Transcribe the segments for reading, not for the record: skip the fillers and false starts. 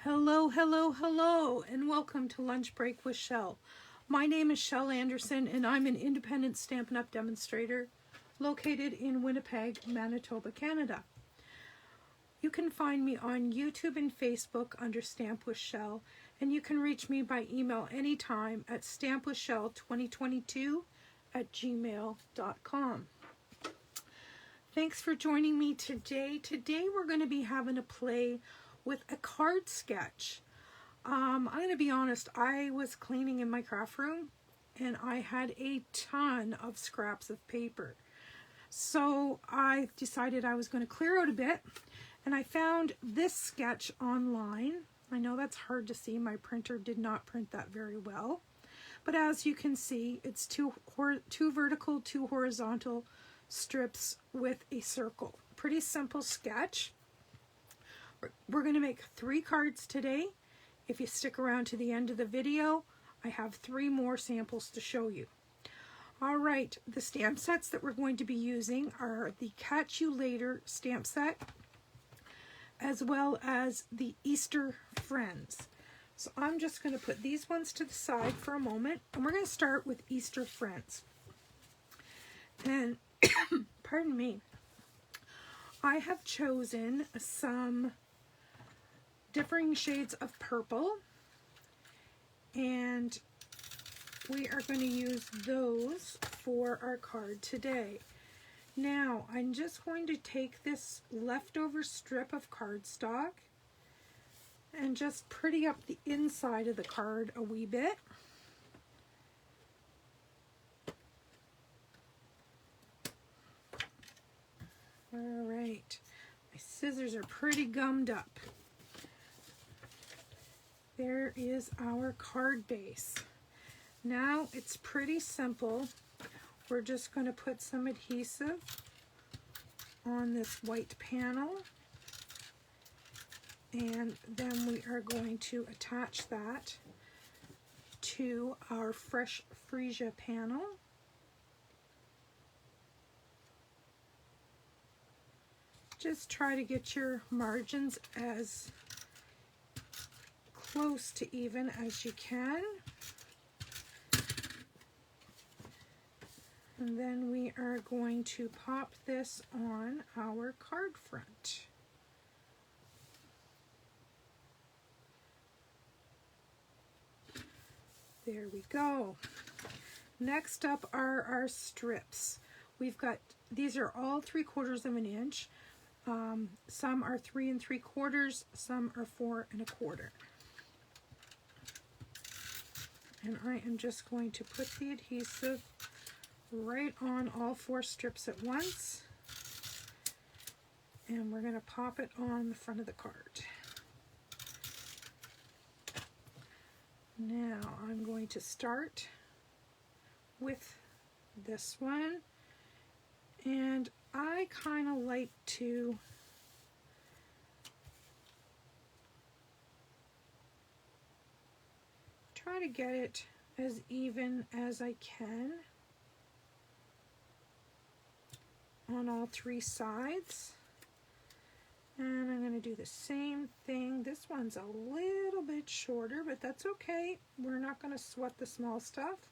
Hello, hello, hello, and welcome to Lunch Break with Shel. My name is Shel Anderson, and I'm an independent Stampin' Up! Demonstrator located in Winnipeg, Manitoba, Canada. You can find me on YouTube and Facebook under Stamp with Shel, and you can reach me by email anytime at stampwithshel2022@gmail.com. Thanks for joining me today. Today we're going to be having a play with a card sketch. I'm going to be honest, I was cleaning in my craft room and I had a ton of scraps of paper. So I decided I was going to clear out a bit, and I found this sketch online. I know that's hard to see. My printer did not print that very well. But as you can see, it's two vertical, two horizontal strips with a circle. Pretty simple sketch. We're going to make 3 cards today. If you stick around to the end of the video, I have 3 more samples to show you. All right, the stamp sets that we're going to be using are the Catch You Later stamp set, as well as the Easter Friends. So I'm just going to put these ones to the side for a moment, and we're going to start with Easter Friends. And, pardon me, I have chosen some differing shades of purple, and we are going to use those for our card today. Now, I'm just going to take this leftover strip of cardstock and just pretty up the inside of the card a wee bit. All right, my scissors are pretty gummed up. There is our card base. Now it's pretty simple. We're just going to put some adhesive on this white panel, and then we are going to attach that to our fresh freesia panel. Just try to get your margins as close to even as you can. And then we are going to pop this on our card front. There we go. Next up are our strips. We've got, these are all 3/4 of an inch. Some are 3 3/4, some are 4 1/4. And I am just going to put the adhesive right on all 4 strips at once, and we're going to pop it on the front of the card. Now I'm going to start with this one, and I kind of like to try to get it as even as I can on all 3 sides. And I'm going to do the same thing. This one's a little bit shorter, but that's okay. We're not going to sweat the small stuff.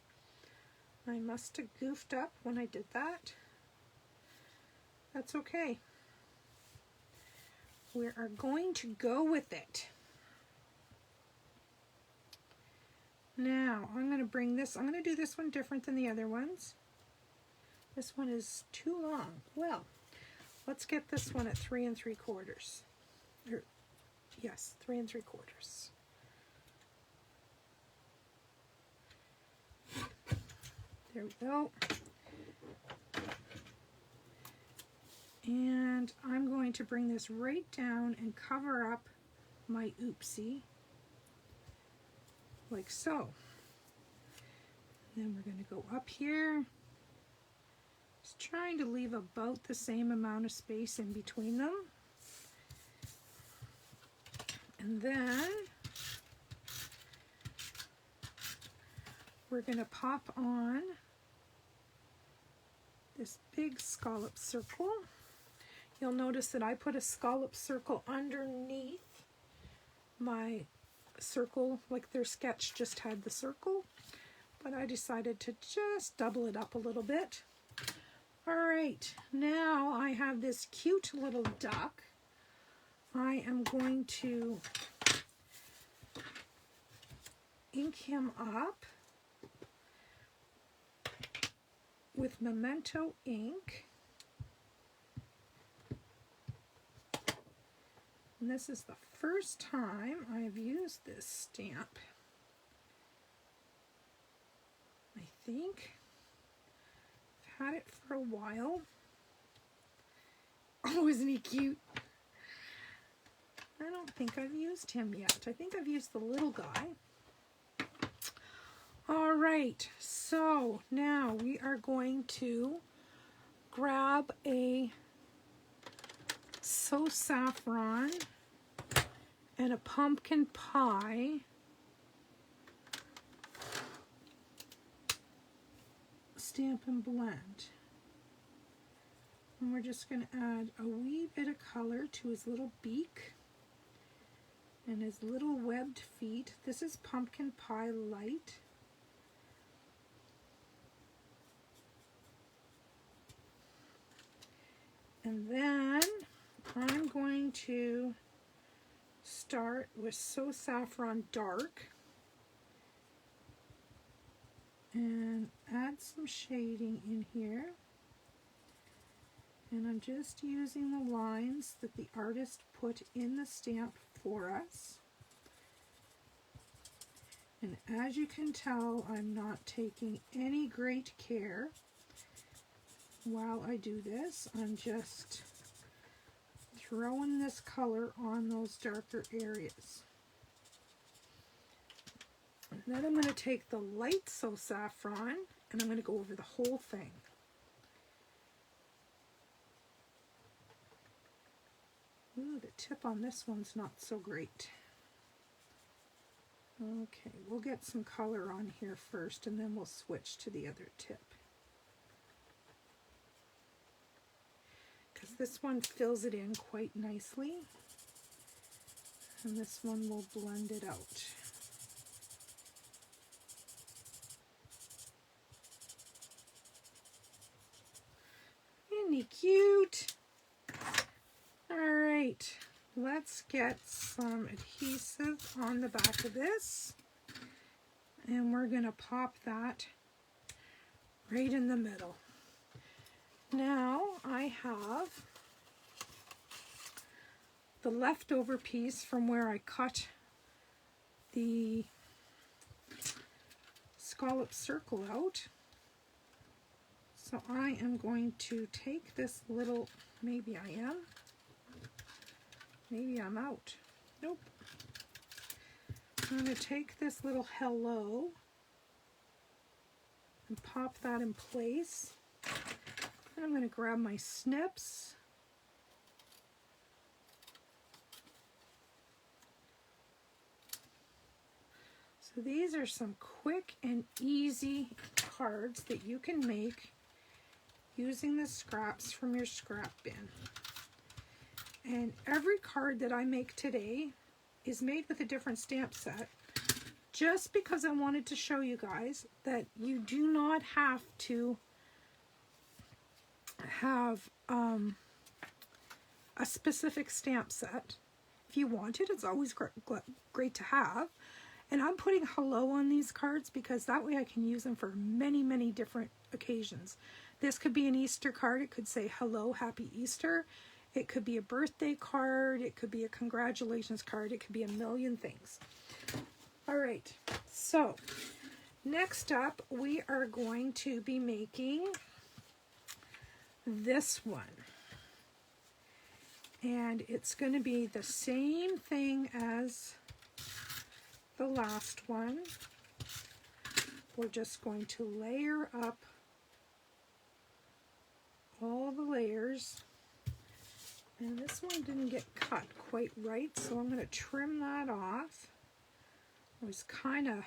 I must have goofed up when I did that. That's okay. We are going to go with it. Now, I'm going to bring this, I'm going to do this one different than the other ones. This one is too long. Well, let's get this one at 3 3/4. Yes, 3 3/4. There we go. And I'm going to bring this right down and cover up my oopsie, like so. Then we're going to go up here, just trying to leave about the same amount of space in between them. And then we're going to pop on this big scallop circle. You'll notice that I put a scallop circle underneath my circle, like their sketch just had the circle, but I decided to just double it up a little bit. All right, now I have this cute little duck. I am going to ink him up with Memento ink. And this is the first time I have used this stamp. I think I've had it for a while. Oh, isn't he cute? I don't think I've used him yet. I think I've used the little guy. All right, so now we are going to grab a So Saffron and a pumpkin pie Stampin' blend. And we're just going to add a wee bit of color to his little beak and his little webbed feet. This is Pumpkin Pie Light. And then I'm going to start with So Saffron Dark and add some shading in here. And I'm just using the lines that the artist put in the stamp for us. And as you can tell, I'm not taking any great care while I do this. I'm just throwing this color on those darker areas. And then I'm going to take the light So Saffron and I'm going to go over the whole thing. Ooh, the tip on this one's not so great. Okay, we'll get some color on here first and then we'll switch to the other tip. Because this one fills it in quite nicely. And this one will blend it out. Isn't he cute? Alright, let's get some adhesive on the back of this. And we're going to pop that right in the middle. Now I have the leftover piece from where I cut the scallop circle out. So I am going to take this little, maybe I am, maybe I'm out. Nope. I'm going to take this little hello and pop that in place. And I'm going to grab my snips. So these are some quick and easy cards that you can make using the scraps from your scrap bin. And every card that I make today is made with a different stamp set, just because I wanted to show you guys that you do not have to have a specific stamp set. If you want it, it's always great to have. And I'm putting hello on these cards because that way I can use them for many, many different occasions. This could be an Easter card. It could say hello, happy Easter. It could be a birthday card. It could be a congratulations card. It could be a million things. All right, so next up we are going to be making this one. And it's going to be the same thing as the last one. We're just going to layer up all the layers. And this one didn't get cut quite right, so I'm going to trim that off. I was kind of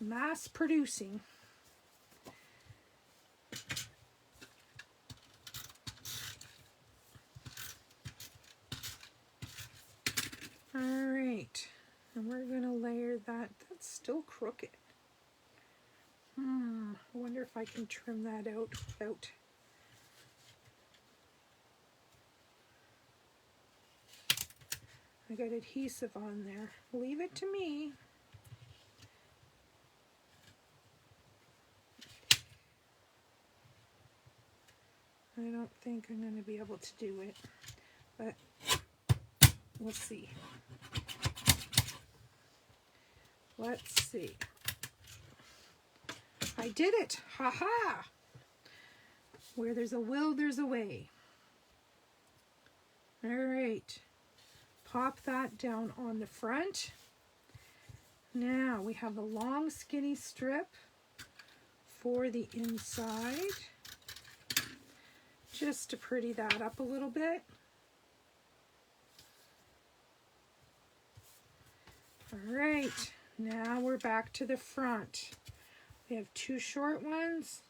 mass producing. Alright, And we're going to layer that. That's still crooked. I wonder if I can trim that out without. I got adhesive on there. Leave it to me. I don't think I'm going to be able to do it, but we'll see. Let's see. I did it! Ha-ha! Where there's a will, there's a way. All right. Pop that down on the front. Now we have a long skinny strip for the inside. Just to pretty that up a little bit. All right. Now we're back to the front. We have 2 short ones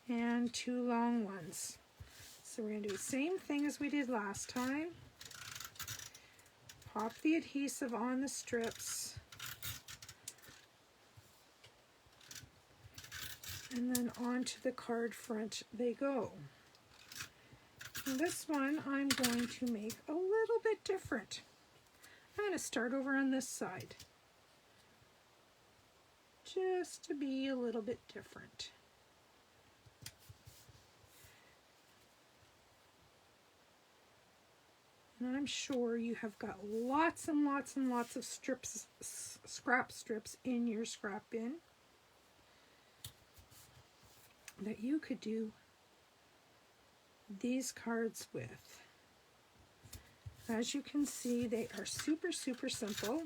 and 2 long ones. So we're going to do the same thing as we did last time. Pop the adhesive on the strips. And then onto the card front they go. And this one I'm going to make a little bit different. I'm going to start over on this side. Just to be a little bit different. And I'm sure you have got lots and lots and lots of strips, scrap strips in your scrap bin that you could do these cards with. As you can see, they are super, super simple.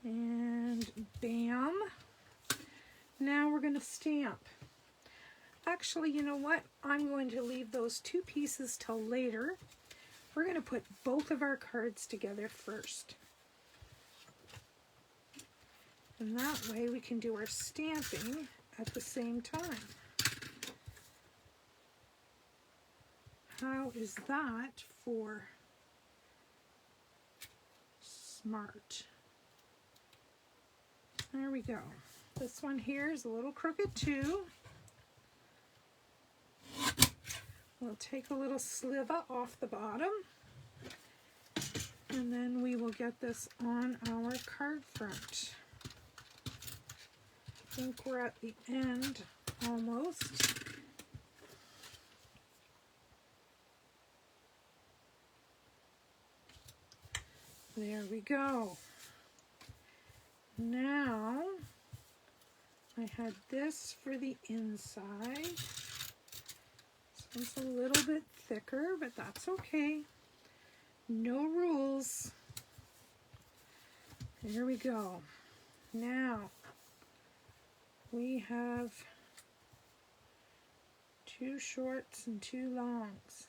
And bam. Now we're going to stamp. Actually, you know what? I'm going to leave those 2 pieces till later. We're going to put both of our cards together first. And that way we can do our stamping at the same time. How is that for smart? There we go. This one here is a little crooked too. We'll take a little sliver off the bottom, and then we will get this on our card front. I think we're at the end almost. There we go. Now, I had this for the inside. This one's a little bit thicker, but that's okay. No rules. Here we go. Now, we have 2 shorts and 2 longs.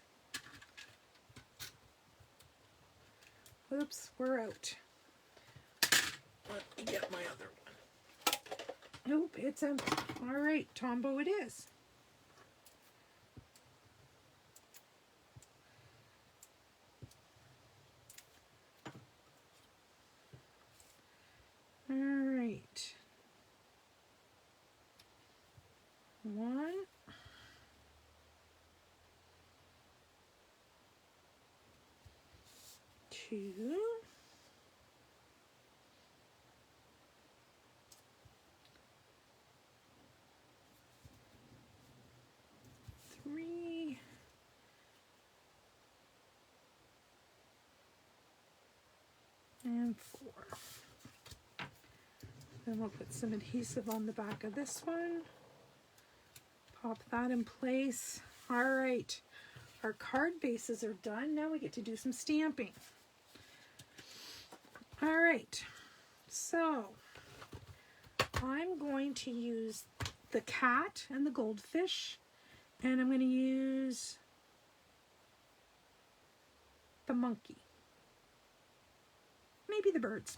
Oops, we're out. Let me get my other one. Nope, it's empty. All right, Tombo it is. All right. 1. 2. 3. And 4. Then we'll put some adhesive on the back of this one. Pop that in place. All right, our card bases are done. Now we get to do some stamping. All right, so I'm going to use the cat and the goldfish, and I'm going to use the monkey. Maybe the birds.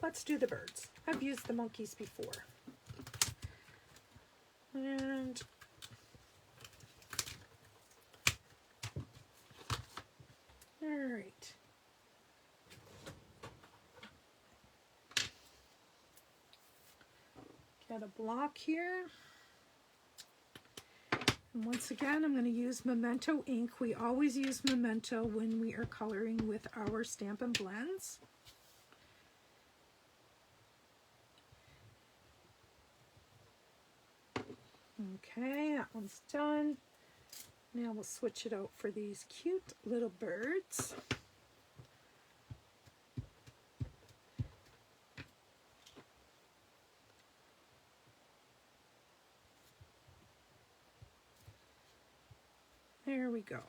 Let's do the birds. I've used the monkeys before. And got a block here. And once again, I'm going to use Memento ink. We always use Memento when we are coloring with our Stampin' blends. Okay, that one's done. Now we'll switch it out for these cute little birds. There we go.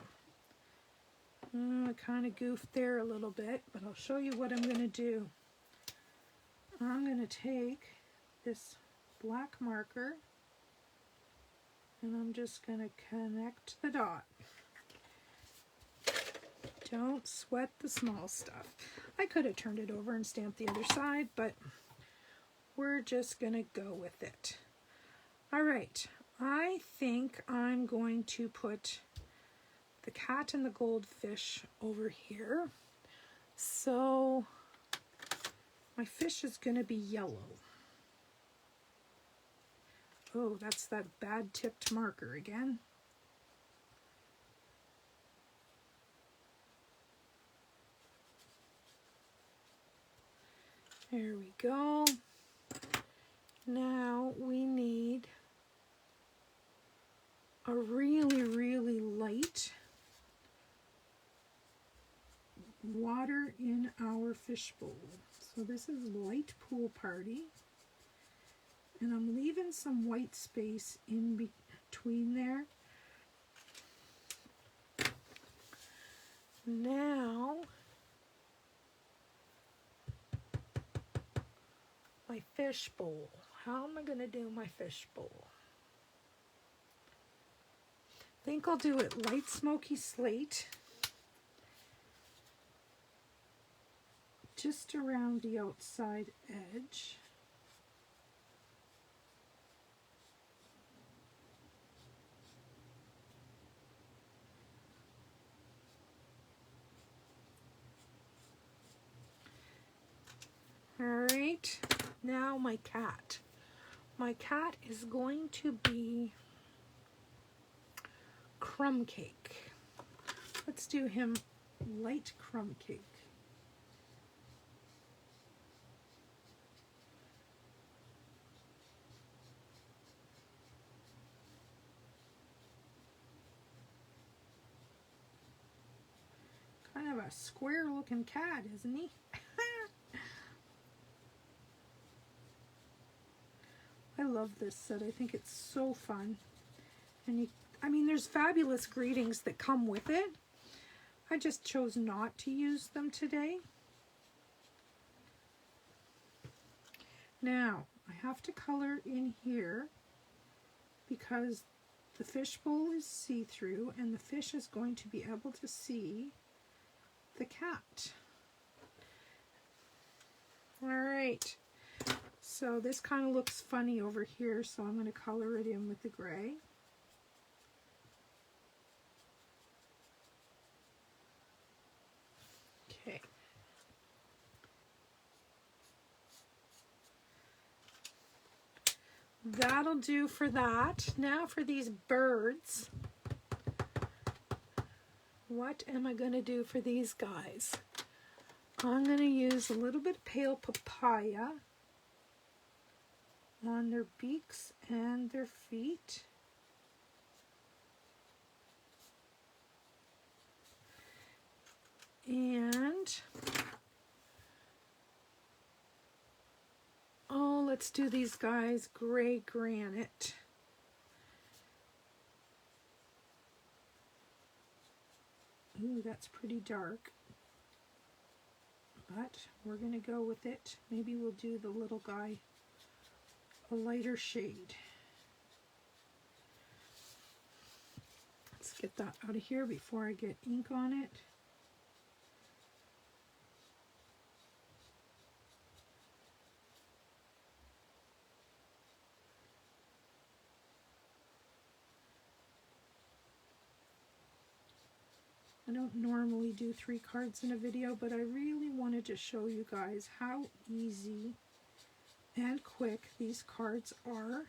I kind of goofed there a little bit, but I'll show you what I'm going to do. I'm going to take this black marker and I'm just going to connect the dot. Don't sweat the small stuff. I could have turned it over and stamped the other side, but we're just going to go with it. All right, I think I'm going to put the cat and the goldfish over here. So my fish is going to be yellow. Oh, that's that bad tipped marker again. There we go. Now we need a really, really light water in our fishbowl. So this is Light Pool Party. And I'm leaving some white space in between there. Now, my fishbowl. How am I going to do my fishbowl? I think I'll do it light smoky slate. Just around the outside edge. All right, now my cat. My cat is going to be crumb cake. Let's do him light crumb cake. Kind of a square looking cat, isn't he? I love this set. I think it's so fun. And I mean, there's fabulous greetings that come with it. I just chose not to use them today. Now, I have to color in here because the fishbowl is see-through and the fish is going to be able to see the cat. All right. So this kind of looks funny over here, so I'm going to color it in with the gray. Okay. That'll do for that. Now for these birds. What am I going to do for these guys? I'm going to use a little bit of pale papaya on their beaks and their feet. And oh, let's do these guys gray granite. Ooh, that's pretty dark. But we're going to go with it. Maybe we'll do the little guy a lighter shade. Let's get that out of here before I get ink on it. I don't normally do 3 cards in a video, but I really wanted to show you guys how easy and quick these cards are.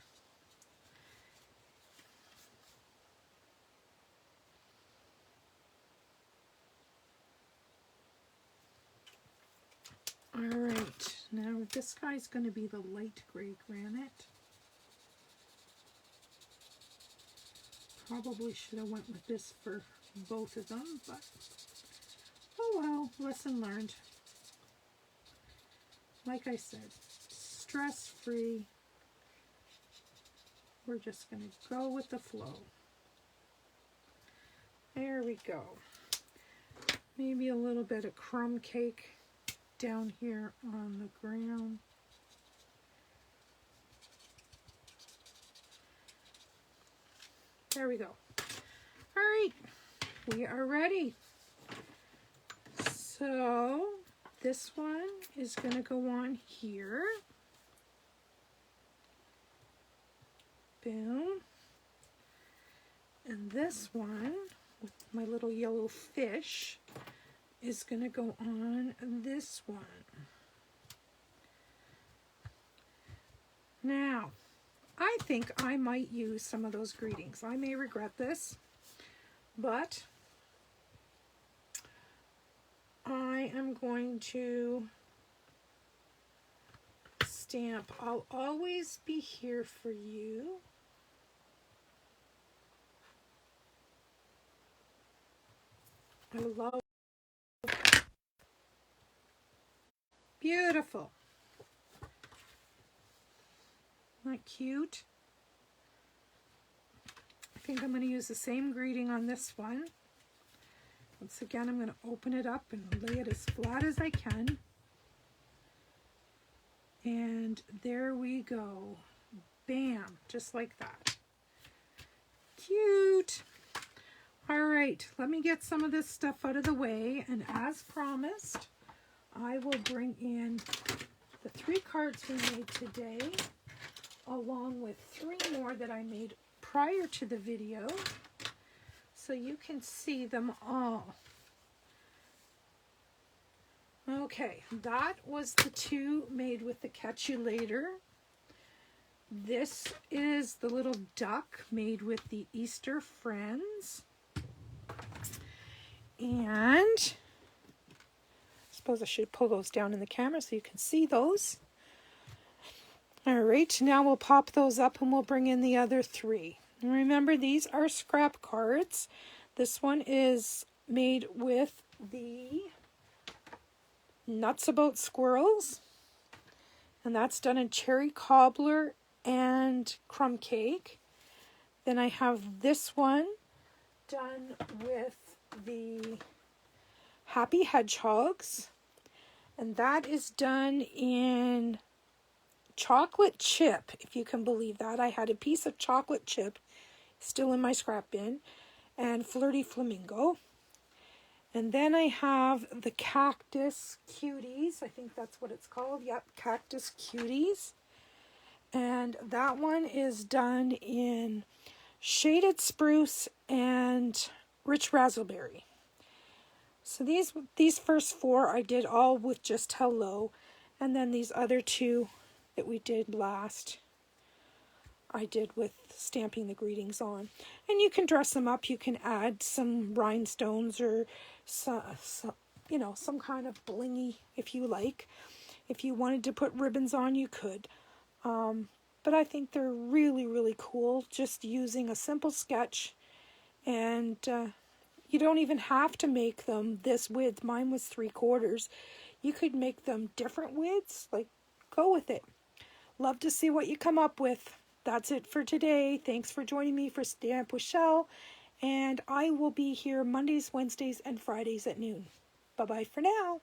All right, now this guy's going to be the light gray granite. Probably should have went with this for both of them, but oh well, lesson learned. Like I said, stress-free. We're just going to go with the flow. There we go. Maybe a little bit of crumb cake down here on the ground. There we go. All right, we are ready. So this one is going to go on here. Boom. And this one, with my little yellow fish, is going to go on this one. Now, I think I might use some of those greetings. I may regret this, but I am going to stamp, "I'll always be here for you." I love it. Beautiful. Isn't that cute? I think I'm going to use the same greeting on this one. Once again, I'm going to open it up and lay it as flat as I can. And there we go. Bam, just like that. Cute. All right, let me get some of this stuff out of the way. And as promised, I will bring in the 3 cards we made today, along with 3 more that I made prior to the video, so you can see them all. Okay, that was the 2 made with the Catch You Later. This is the little duck made with the Easter Friends. And I suppose I should pull those down in the camera so you can see those. All right, now we'll pop those up and we'll bring in the other 3. And remember, these are scrap cards. This one is made with the Nuts About Squirrels, and that's done in cherry cobbler and crumb cake. Then I have this one done with the Happy Hedgehogs, and that is done in chocolate chip, if you can believe that. I had a piece of chocolate chip still in my scrap bin, and Flirty Flamingo. And then I have the Cactus Cuties. I think that's what it's called. Yep, Cactus Cuties. And that one is done in Shaded Spruce and Rich Raspberry. So these first 4 I did all with just hello. And then these other 2 that we did last, I did with stamping the greetings on. And you can dress them up. You can add some rhinestones or some kind of blingy if you like. If you wanted to put ribbons on, you could. But I think they're really, really cool just using a simple sketch. And you don't even have to make them this width. Mine was 3/4. You could make them different widths. Like, go with it. Love to see what you come up with. That's it for today. Thanks for joining me for Stamp with Shel. And I will be here Mondays, Wednesdays, and Fridays at noon. Bye-bye for now.